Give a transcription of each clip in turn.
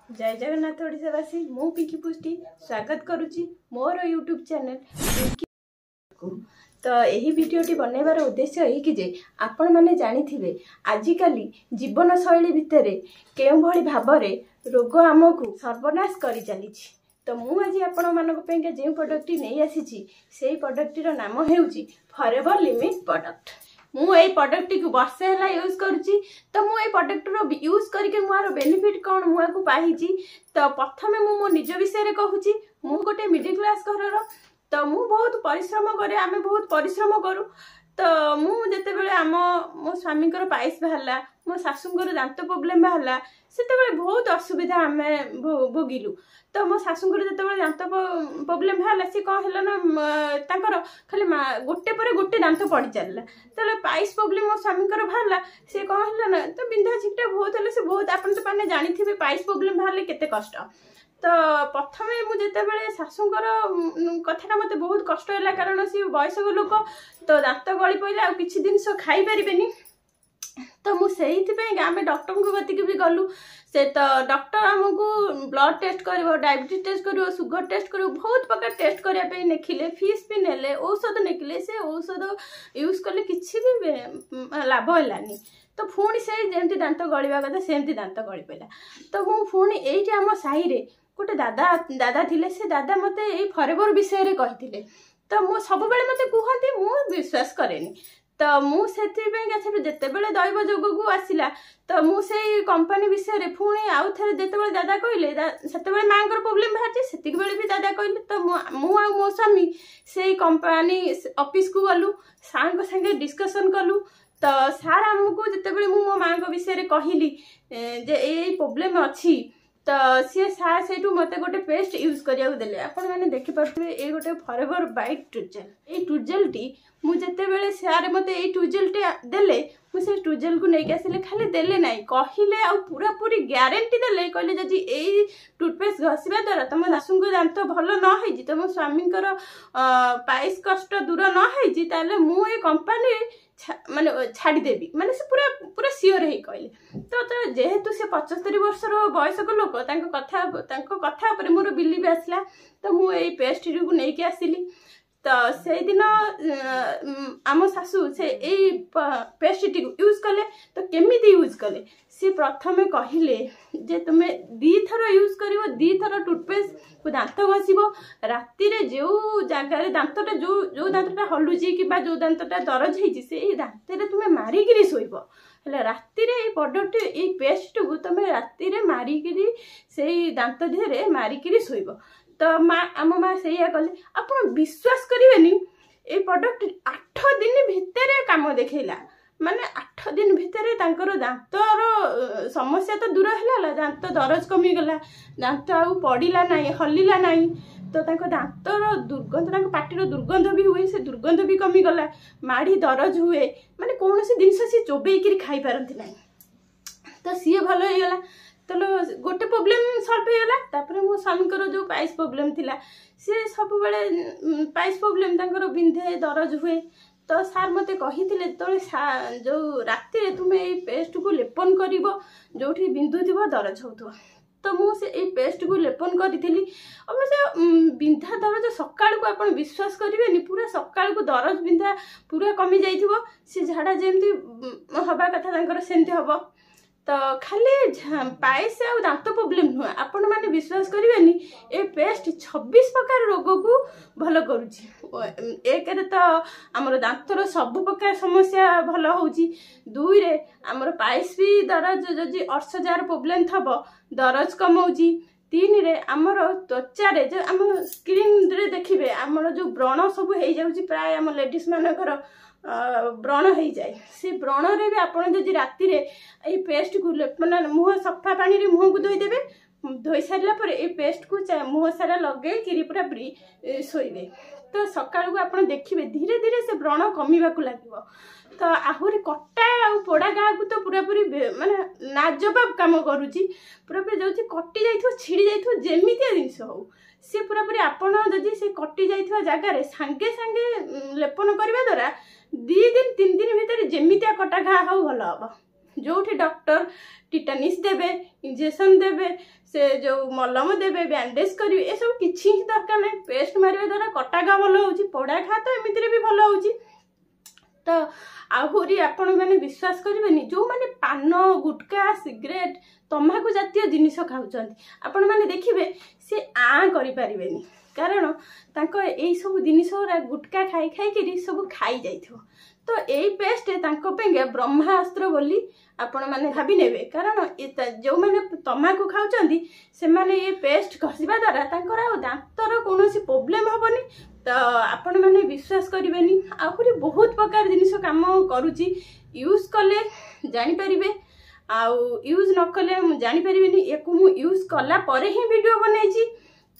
जय जगन्नाथ ओडिशावासी मु पिंकी पुष्टि स्वागत करुच्ची मोर यूट्यूब चैनल पिंकी को। तो यही वीडियोटी बनैबार उद्देश्य यही कि जे आपण माने जानिथिबे आजिकाली जीवन शैली भितर केउ भली भाबरे रोग आमको सर्वनाश करि चलीछि। तो मु आज आपण मानक पेंके जे प्रोडक्ट नै आसीछि सेही प्रोडक्ट रो नाम हेउछि फॉरएवर लिमिट प्रोडक्ट। मु ए प्रोडक्ट को वर्षे हला यूज करूची। तो मु ए प्रोडक्ट रो यूज करके मुआर बेनिफिट कोन मुआ को पाहिची। तो प्रथमे मु मो निज विषय रे कहूची। मु गोटे मिडिल क्लास घर रो। तो मु बहुत परिश्रम करे, आमे बहुत परिश्रम करू। तो मु जते बेले आम मो स्वामी को पाइस बाहरला, मो सासूंकर दांत प्रोब्लेम बाहरला, सेते बेले बहुत असुविधा आमे भोगिलु। तो मो सासूंकर जते बेले दांत प्रोब्लेम बाहरला से कौन हला ना तांकर खाली गोटे पर गोटे दांत पड़ी चलला। तले पाइस प्रोब्लेम मो स्वामीकर बाहरला से कौन हला ना तो बिंधा छिटा बहुत हले से बहुत आपन तो पाने जानिथिबे पाइस प्रोब्लेम बाहरले केते कष्ट। तो प्रथमे मु जते बेले सासूंकर कथाटा मते बहुत कष्ट होला कारण सी वयस्क लोक तो दांत गली पइला आ किछि दिन सो खाई परिबेनी। तो मु सेहिथि पे आमे डॉक्टर को गतिके भी गलु। से तो डॉक्टर हमको ब्लड टेस्ट करिवो, डायबिटीज टेस्ट करिवो, सुगर टेस्ट करिवो, बहुत प्रकार टेस्ट करिया पे नेखिले, फीस भी नेले, औषध नेखिले। से औषध यूज करले किछि भी लाभ हलानी। तो पुणी से जेमती दांत गलिबा कथा सेमती दांत गली पइला। तो मु पुणी एइठी हम साही रे गोटे दादा थिले। से दादा मते ए फॉरएवर विषय रे कहिथिले। तो मु सब बेले मते कुहंती मु विश्वास करेनी। तो मु सेति जते बेले दैव जोग को आसिला तो मु से कंपनी विषय रे पुणी आउ थरे जते बेले दादा कहले सेते बेले मांगर प्रॉब्लम बाहरची सेति बेले भी दादा कहले। तो मु आ मो स्वामी से कंपनी ऑफिस को गलु, सार संगे डिस्कशन कलु। तो सार हमको जते बेले मु मो मां को विषय रे कहिली जे ए प्रॉब्लम अछि। तो सी सार से मत गोटे पेस्ट यूज करिया देले। आपण माने देखि परथबे ए गोटे फॉरएवर बाइट टूजेल। ए टूजेल टी मु जते बेले सार मते ए टूजेल टी देले मु से टूजेल को नै के आसिले खाली देले नै कहिले आ पूरा पूरी ग्यारंटी देले। कहले जदि ए टूथपेस्ट घसिबा द्वारा तम सासुंग दांत भलो न होई जी, तम स्वामीकर पाइस कष्ट दूर न होई जी, ताले मु ए कंपनी माने छाड़ी देबी। माने से पूरा पूरा सियोर हे कहले। तो जेहेतु से 75 वर्षर वयस्क लोक तांको कथा पर मोर बिलीव आसला। तो मु ए पेस्ट को नै के आसिली। तो से दिन आम सासू से ए पेस्ट टी यूज कले। तो केमिति यूज कले सी प्रथमे कहिले जे तुमे 2 थर यूज करिवो, 2 थर टूथपेस्ट को दांत घसिबो। राति रे जो जगह रे दांतटा जो दांतटा हलुजी कि बा जो दांतटा दरज हेजी से दांत रे तुमे मारी गिरी सोइबो। हले राति रे ए प्रोडक्ट ए पेस्ट को तुमे राति रे मारी गिरी सेही दांत धेरे मारी गिरी सोइबो। तो आम माँ से कले। आपण विश्वास करेनि ए प्रोडक्ट 8 दिन भितर काम देखैला। माने 8 दिन भितर तांकर दांतर समस्या तो दूर हैला, दांत दरज कमी गला, दांत आउ पड़िला नाही, हलिला नाही। तो तांको दांतर दुर्गंध, तांको पाटीर दुर्गंध भी हुए, से दुर्गंध भी कमी गला, माड़ी दरज हुए, माने कोनोसी जिंस से चोबेइकिरी खाई पारंती नाही। तो सी भलो हे गला। तो गोटे प्रॉब्लम सॉल्व हो गला। तापर मो स्वामीकर जो पाइस प्रॉब्लम थिला से सब बेले पाइस प्रॉब्लम तांकर बिंधे दरज हुए। तो सार मते कहिथिले तो जो राति रे तुमे ए पेस्ट को लेपन करिवो जोठी बिंदु थिबो दरज होतो। तो मु से ए पेस्ट को लेपन करिथिली। अवश्य बिंधा दरज सकाळ को आपण विश्वास करिवेनी पूरा सकाळ को दरज बिंधा पूरा कमी जाइथिबो। से झाडा जेमती हबा कथा तांकर सेमती हबो। तो खाली पाइस आ दांत प्रॉब्लम नुह, आपण माने विश्वास करिवेनी ए पेस्ट 26 प्रकार रोग को भलो करूची। एक रे तो हमर दांतर सब प्रकार समस्या भलो होउची। 2 रे हमर पाइस भी दरज जदि अर्शजार प्रॉब्लम थबो दरज कमौची। 3 रे हमर त्वचा रे जो हम स्क्रीन रे देखिबे हमर जो व्रण सब हेइ जाउची, प्राय हम लेडीज मानकर व्रण हो जाए। से व्रण रे भी आपण जदि राति रे ए पेस्ट को माने मुह सफा पानी रे मुह को धोई देबे। धोई सारला पर ए पेस्ट को मुह सारा लगे कि पूरा सोइबे। तो सकाळ को आपण देखिबे धीरे धीरे से व्रण कमीबा को लागिवो। तो आहुरी कटा आ पोड़ा गाँ को तो पूरा पूरी माने नाजबाब काम करूची। पूरा पूरी जाउची कटि जाइथो, छिड़ी जाइथो, जेमितिया जिंस हो सी पूरा पूरी आपण जदि से कटि जाइथवा जगह रे संगे संगे लेपन करबा द्वारा 2 दिन 3 दिन भीतर जेमितिया कटा घा हो भलो हबो। जो डॉक्टर टिटानिस देवे इंजेक्शन देवे से जो मलम देवे बैंडेज करेंगे ये सब किसी ही दरकार नहीं। पेस्ट मारिया द्वारा कटा घा भल हो पोड़ा घा तो एमती भी भल हो। तो आहरी आपण मैंने विश्वास करेंगे जो मैंने पान गुटखा सिगरेट तंबाकू जातीय जिनिस खाऊँ आपण मैंने देखिए सी करें कारण तांको यही सब जिनिस गुटखा खाई खाई सब खाई जाइथिबो। तो यही पेस्ट ब्रह्मास्त्र बोली आपण मैंने भाभी नेबे कारण जो मैंने तंबाकू खाऊँ से माने ये पेस्ट घषा द्वारा दांतर कौन प्रोब्लेम हेनी। तो आपण मैंने विश्वास करेंगे आहरी बहुत प्रकार जिनिस काम करुच्ची यूज कले जानीपारे आउ यूज न कले जानीपारे या यूज कला परे ही वीडियो बनई।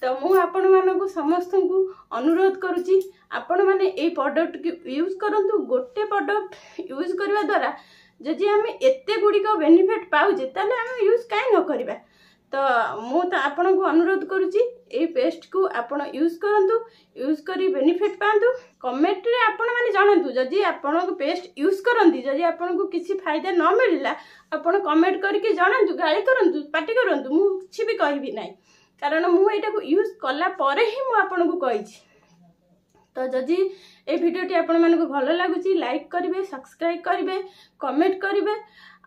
तो मु आपण मानक समस्त को अनुरोध करुच्ची आपण मैंने ये प्रोडक्ट की यूज करंतु। गोटे प्रोडक्ट यूज करने द्वारा जदि आम एत गुड़िक बेनिफिट पाऊे ताले आम यूज कहीं न करवा। तो मु तो आपण को अनुरोध करुच्ची ये पेस्ट को आपण यूज करंतु यूज करी बेनिफिट पांतु। कमेंट रे आपण माने जानंतु जदि आपण को पेस्ट यूज करंती जदि आपण को किसी फायदा न मिलला आपण कमेंट करके जानंतु गाली करंतु पार्टी करंतु मु किछि भी कहबी नाही कारण मु एटा को यूज कला परे ही मु आपण को कहिछि। तो जदि ए वीडियोटी आपण मानक भल लागुची लाइक करिवे सब्सक्राइब करिवे कमेंट करिवे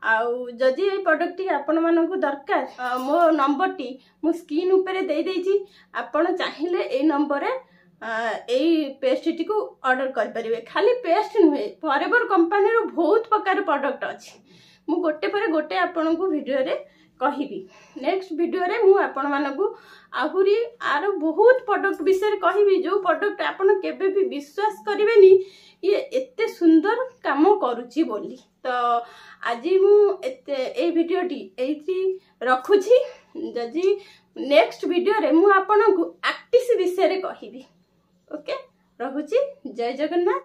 आउ जदि ये प्रोडक्ट टी आपण मानक दरकार मो नंबर टी मु स्क्रीन ऊपर दे देछि आपण चाहिए ए नंबर ए पेस्ट टी को ऑर्डर कर परिवे। खाली पेस्ट नुहे फॉरएवर कंपनी रो बहुत प्रकार प्रोडक्ट अछि मु गोटे पर गोटे आपण को वीडियो रे कहिबी। नेक्स्ट वीडियो रे मु आपण मानकू आहुरी आरो बहुत प्रोडक्ट विषय कहिबी जो प्रोडक्ट आपण केबे भी विश्वास करिवेनी ये एते सुंदर काम करूची बोली। तो आज मु एते ए वीडियोटी एथि रखुची जदि नेक्स्ट वीडियो रे मु आपण को एक्टिस विषय रे कहिबी। ओके रहुची जय जगन्नाथ।